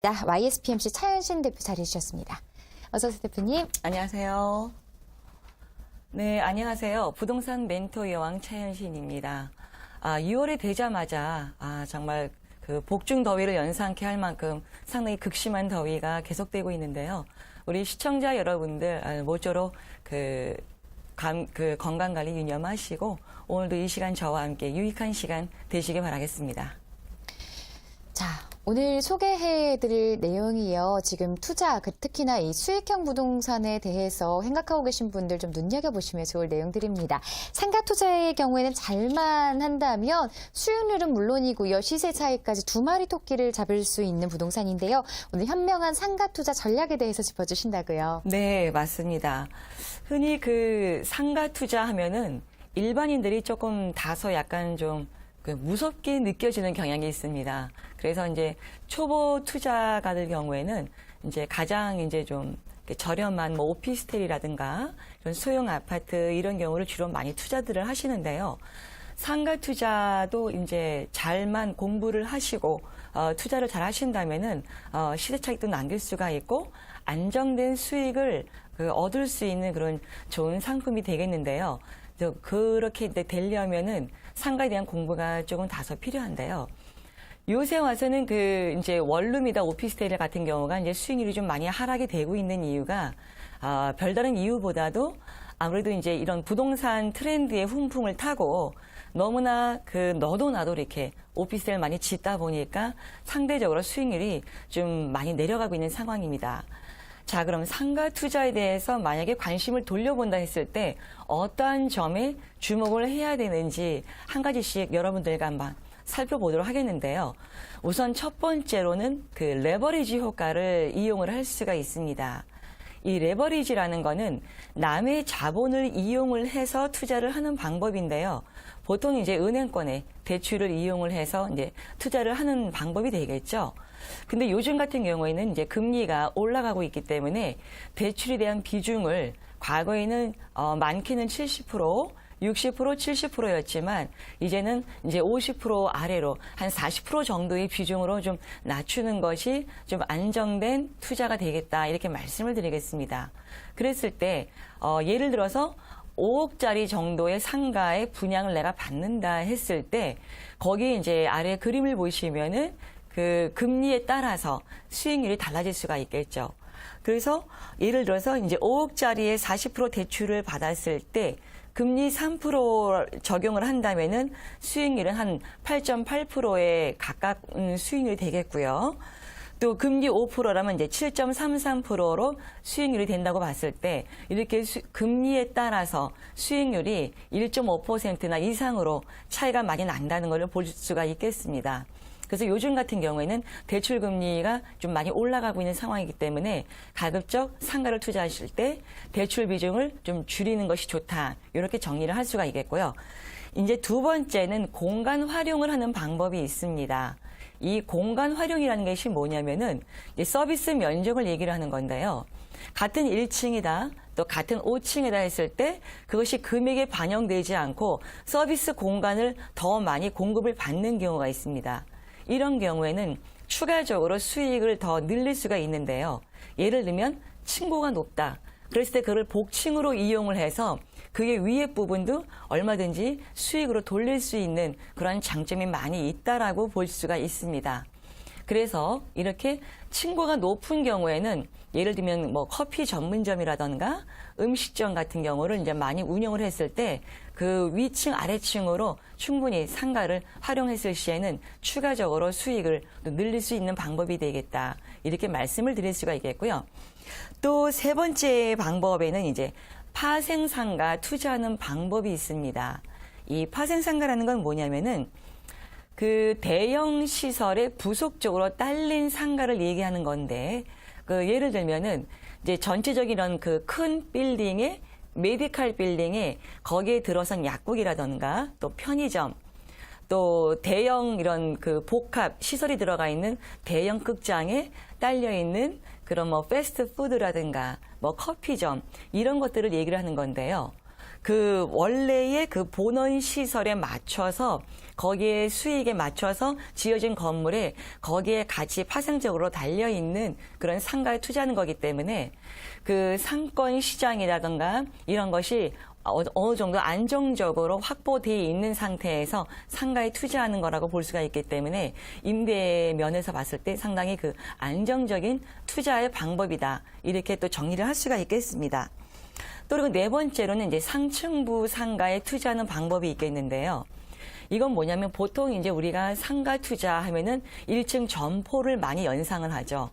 YSPMC 차현신 대표 자리해 주셨습니다. 어서 오세요, 대표님. 안녕하세요. 네, 안녕하세요. 부동산 멘토 여왕 차현신입니다. 6월이 되자마자 정말 그 복중 더위를 연상케 할 만큼 상당히 극심한 더위가 계속되고 있는데요. 우리 시청자 여러분들 모쪼록 건강관리 유념하시고 오늘도 이 시간 저와 함께 유익한 시간 되시길 바라겠습니다. 자, 오늘 소개해드릴 내용이요. 지금 투자, 특히나 이 수익형 부동산에 대해서 생각하고 계신 분들 좀 눈여겨보시면 좋을 내용들입니다. 상가 투자의 경우에는 잘만 한다면 수익률은 물론이고요. 시세 차이까지 두 마리 토끼를 잡을 수 있는 부동산인데요. 오늘 현명한 상가 투자 전략에 대해서 짚어주신다고요. 네, 맞습니다. 흔히 상가 투자하면은 일반인들이 조금 다소 약간 좀 무섭게 느껴지는 경향이 있습니다. 그래서 이제 초보 투자가들 경우에는 이제 가장 이제 좀 저렴한 오피스텔이라든가 이런 소형 아파트 이런 경우를 주로 많이 투자들을 하시는데요. 상가 투자도 이제 잘만 공부를 하시고 투자를 잘 하신다면은 시세 차익도 남길 수가 있고 안정된 수익을 얻을 수 있는 그런 좋은 상품이 되겠는데요. 그렇게 되려면은 상가에 대한 공부가 조금 다소 필요한데요. 요새 와서는 이제 원룸이다 오피스텔 같은 경우가 이제 수익률이 좀 많이 하락이 되고 있는 이유가 별다른 이유보다도 아무래도 이제 이런 부동산 트렌드의 훈풍을 타고 너무나 너도 나도 이렇게 오피스텔 많이 짓다 보니까 상대적으로 수익률이 좀 많이 내려가고 있는 상황입니다. 자, 그럼 상가 투자에 대해서 만약에 관심을 돌려본다 했을 때 어떠한 점에 주목을 해야 되는지 한 가지씩 여러분들과 한번 살펴보도록 하겠는데요. 우선 첫 번째로는 레버리지 효과를 이용을 할 수가 있습니다. 이 레버리지라는 거는 남의 자본을 이용을 해서 투자를 하는 방법인데요. 보통 이제 은행권의 대출을 이용을 해서 이제 투자를 하는 방법이 되겠죠. 근데 요즘 같은 경우에는 이제 금리가 올라가고 있기 때문에 대출에 대한 비중을 과거에는 많게는 70%, 60%, 70%였지만 이제는 이제 50% 아래로 한 40% 정도의 비중으로 좀 낮추는 것이 좀 안정된 투자가 되겠다 이렇게 말씀을 드리겠습니다. 그랬을 때 예를 들어서 5억짜리 정도의 상가의 분양을 내가 받는다 했을 때 거기에 이제 아래 그림을 보시면은 금리에 따라서 수익률이 달라질 수가 있겠죠. 그래서 예를 들어서 이제 5억짜리의 40% 대출을 받았을 때 금리 3% 적용을 한다면은 수익률은 한 8.8%에 가까운 수익률이 되겠고요. 또 금리 5%라면 이제 7.33%로 수익률이 된다고 봤을 때 이렇게 금리에 따라서 수익률이 1.5%나 이상으로 차이가 많이 난다는 것을 볼 수가 있겠습니다. 그래서 요즘 같은 경우에는 대출 금리가 좀 많이 올라가고 있는 상황이기 때문에 가급적 상가를 투자하실 때 대출 비중을 좀 줄이는 것이 좋다. 이렇게 정리를 할 수가 있겠고요. 이제 두 번째는 공간 활용을 하는 방법이 있습니다. 이 공간 활용이라는 것이 뭐냐면은 서비스 면적을 얘기를 하는 건데요. 같은 1층이다, 또 같은 5층이다 했을 때 그것이 금액에 반영되지 않고 서비스 공간을 더 많이 공급을 받는 경우가 있습니다. 이런 경우에는 추가적으로 수익을 더 늘릴 수가 있는데요. 예를 들면 층고가 높다. 그랬을 때 그걸 복층으로 이용을 해서 그게 위에 부분도 얼마든지 수익으로 돌릴 수 있는 그런 장점이 많이 있다라고 볼 수가 있습니다. 그래서 이렇게 층고가 높은 경우에는 예를 들면 커피 전문점이라던가 음식점 같은 경우를 이제 많이 운영을 했을 때 그 위층 아래층으로 충분히 상가를 활용했을 시에는 추가적으로 수익을 늘릴 수 있는 방법이 되겠다. 이렇게 말씀을 드릴 수가 있겠고요. 또 세 번째 방법에는 이제 파생상가 투자하는 방법이 있습니다. 이 파생상가라는 건 뭐냐면은 대형 시설에 부속적으로 딸린 상가를 얘기하는 건데, 예를 들면은 이제 전체적인 이런 큰 빌딩에 메디칼 빌딩에 거기에 들어선 약국이라던가 또 편의점, 또 대형 이런 복합 시설이 들어가 있는 대형 극장에 딸려 있는 그런 패스트푸드라든가 커피점 이런 것들을 얘기를 하는 건데요. 그 원래의 그 본원 시설에 맞춰서 거기에 수익에 맞춰서 지어진 건물에 거기에 같이 파생적으로 달려있는 그런 상가에 투자하는 거기 때문에 그 상권 시장이라든가 이런 것이 어느 정도 안정적으로 확보되어 있는 상태에서 상가에 투자하는 거라고 볼 수가 있기 때문에 임대 면에서 봤을 때 상당히 그 안정적인 투자의 방법이다. 이렇게 또 정리를 할 수가 있겠습니다. 또 그리고 네 번째로는 이제 상층부 상가에 투자하는 방법이 있겠는데요. 이건 뭐냐면 보통 이제 우리가 상가 투자하면은 1층 점포를 많이 연상을 하죠.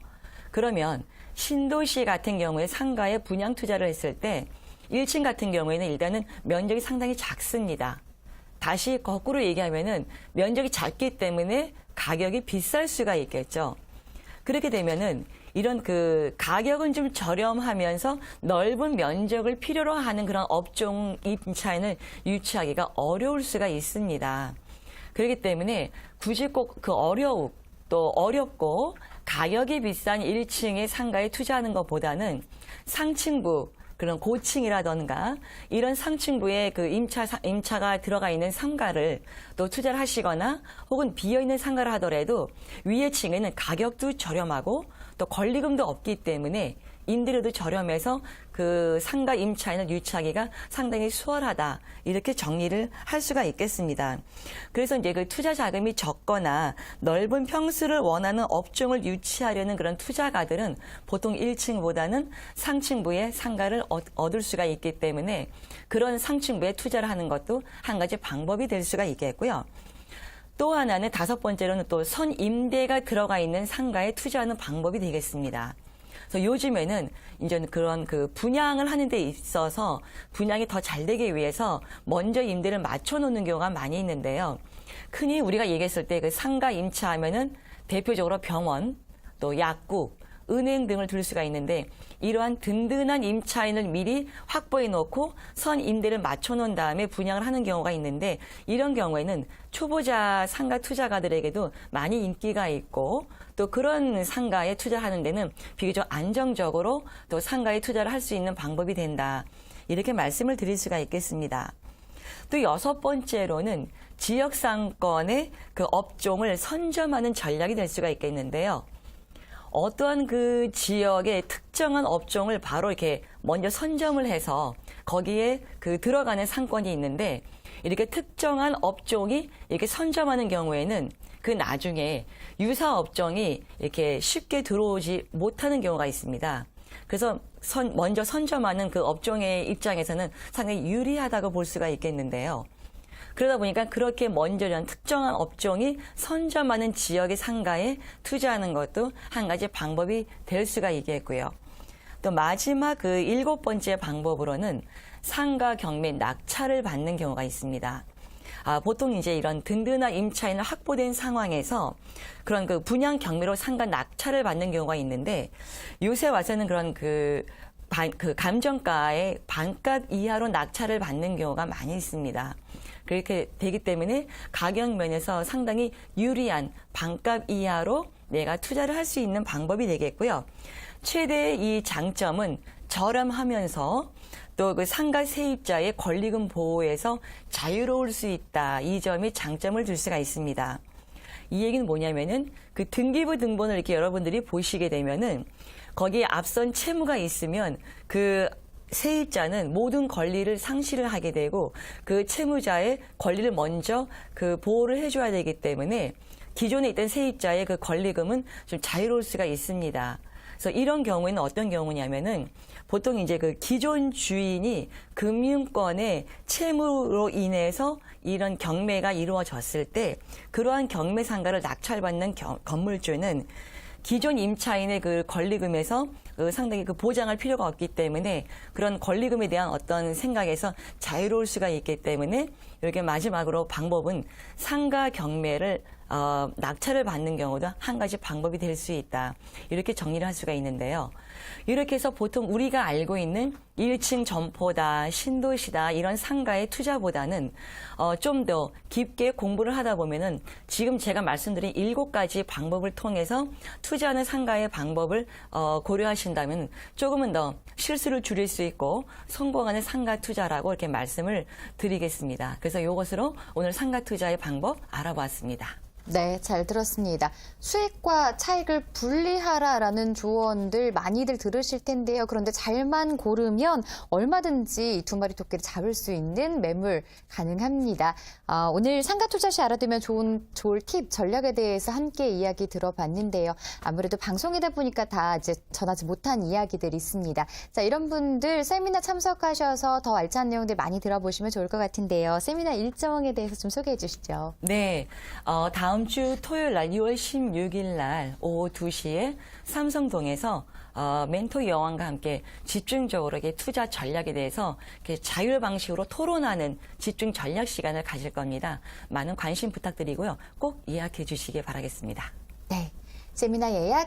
그러면 신도시 같은 경우에 상가에 분양 투자를 했을 때 1층 같은 경우에는 일단은 면적이 상당히 작습니다. 다시 거꾸로 얘기하면은 면적이 작기 때문에 가격이 비쌀 수가 있겠죠. 그렇게 되면은 이런 그 가격은 좀 저렴하면서 넓은 면적을 필요로 하는 그런 업종 임차인을 유치하기가 어려울 수가 있습니다. 그렇기 때문에 굳이 꼭 그 또 어렵고 가격이 비싼 1층의 상가에 투자하는 것보다는 상층부 그런 고층이라던가 이런 상층부에 그 임차가 들어가 있는 상가를 또 투자를 하시거나 혹은 비어있는 상가를 하더라도 위에 층에는 가격도 저렴하고 또 권리금도 없기 때문에 임대료도 저렴해서 그 상가 임차인을 유치하기가 상당히 수월하다. 이렇게 정리를 할 수가 있겠습니다. 그래서 이제 그 투자 자금이 적거나 넓은 평수를 원하는 업종을 유치하려는 그런 투자가들은 보통 1층보다는 상층부에 상가를 얻을 수가 있기 때문에 그런 상층부에 투자를 하는 것도 한 가지 방법이 될 수가 있겠고요. 또 하나는 다섯 번째로는 또 선임대가 들어가 있는 상가에 투자하는 방법이 되겠습니다. 그래서 요즘에는 이제 그런 그 분양을 하는 데 있어서 분양이 더 잘 되기 위해서 먼저 임대를 맞춰 놓는 경우가 많이 있는데요. 흔히 우리가 얘기했을 때 그 상가 임차하면은 대표적으로 병원, 또 약국, 은행 등을 들 수가 있는데 이러한 든든한 임차인을 미리 확보해 놓고 선 임대를 맞춰 놓은 다음에 분양을 하는 경우가 있는데 이런 경우에는 초보자 상가 투자가들에게도 많이 인기가 있고 또 그런 상가에 투자하는 데는 비교적 안정적으로 또 상가에 투자를 할 수 있는 방법이 된다. 이렇게 말씀을 드릴 수가 있겠습니다. 또 여섯 번째로는 지역 상권의 그 업종을 선점하는 전략이 될 수가 있겠는데요. 어떠한 그 지역의 특정한 업종을 바로 이렇게 먼저 선점을 해서 거기에 그 들어가는 상권이 있는데 이렇게 특정한 업종이 이렇게 선점하는 경우에는 그 나중에 유사 업종이 이렇게 쉽게 들어오지 못하는 경우가 있습니다. 그래서 먼저 선점하는 그 업종의 입장에서는 상당히 유리하다고 볼 수가 있겠는데요. 그러다 보니까 그렇게 먼저 이런 특정한 업종이 선점하는 지역의 상가에 투자하는 것도 한 가지 방법이 될 수가 있겠고요. 또 마지막 그 일곱 번째 방법으로는 상가 경매 낙찰을 받는 경우가 있습니다. 보통 이제 이런 든든한 임차인을 확보된 상황에서 그런 그 분양 경매로 상가 낙찰을 받는 경우가 있는데 요새 와서는 그런 그 감정가의 반값 이하로 낙찰을 받는 경우가 많이 있습니다. 그렇게 되기 때문에 가격 면에서 상당히 유리한 반값 이하로 내가 투자를 할 수 있는 방법이 되겠고요. 최대의 이 장점은 저렴하면서 또 그 상가 세입자의 권리금 보호에서 자유로울 수 있다. 이 점이 장점을 줄 수가 있습니다. 이 얘기는 뭐냐면은 그 등기부 등본을 이렇게 여러분들이 보시게 되면은 거기에 앞선 채무가 있으면 그 세입자는 모든 권리를 상실을 하게 되고 그 채무자의 권리를 먼저 그 보호를 해줘야 되기 때문에 기존에 있던 세입자의 그 권리금은 좀 자유로울 수가 있습니다. 그래서 이런 경우에는 어떤 경우냐면은 보통 이제 그 기존 주인이 금융권의 채무로 인해서 이런 경매가 이루어졌을 때 그러한 경매 상가를 낙찰받는 건물주는 기존 임차인의 그 권리금에서 상당히 그 보장할 필요가 없기 때문에 그런 권리금에 대한 어떤 생각에서 자유로울 수가 있기 때문에 이렇게 마지막으로 방법은 상가 경매를 낙찰을 받는 경우도 한 가지 방법이 될 수 있다. 이렇게 정리를 할 수가 있는데요. 이렇게 해서 보통 우리가 알고 있는 1층 점포다, 신도시다 이런 상가의 투자보다는 좀 더 깊게 공부를 하다 보면은 지금 제가 말씀드린 7가지 방법을 통해서 투자하는 상가의 방법을 고려하신다면 조금은 더 실수를 줄일 수 있고 성공하는 상가 투자라고 이렇게 말씀을 드리겠습니다. 그래서 이것으로 오늘 상가 투자의 방법 알아봤습니다. 네, 잘 들었습니다. 수익과 차익을 분리하라라는 조언들 많이들 들으실 텐데요. 그런데 잘만 고르면 얼마든지 두 마리 토끼를 잡을 수 있는 매물 가능합니다. 오늘 상가 투자 시 알아두면 좋을 팁, 전략에 대해서 함께 이야기 들어봤는데요. 아무래도 방송이다 보니까 다 이제 전하지 못한 이야기들이 있습니다. 자, 이런 분들 세미나 참석하셔서 더 알찬 내용들 많이 들어보시면 좋을 것 같은데요. 세미나 일정에 대해서 좀 소개해 주시죠. 네, 다음 주 토요일 날 6월 16일 날 오후 2시에 삼성동에서 멘토 여왕과 함께 집중적으로 이렇게 투자 전략에 대해서 이렇게 자율 방식으로 토론하는 집중 전략 시간을 가질 겁니다. 많은 관심 부탁드리고요. 꼭 예약해 주시기 바라겠습니다. 네, 세미나 예약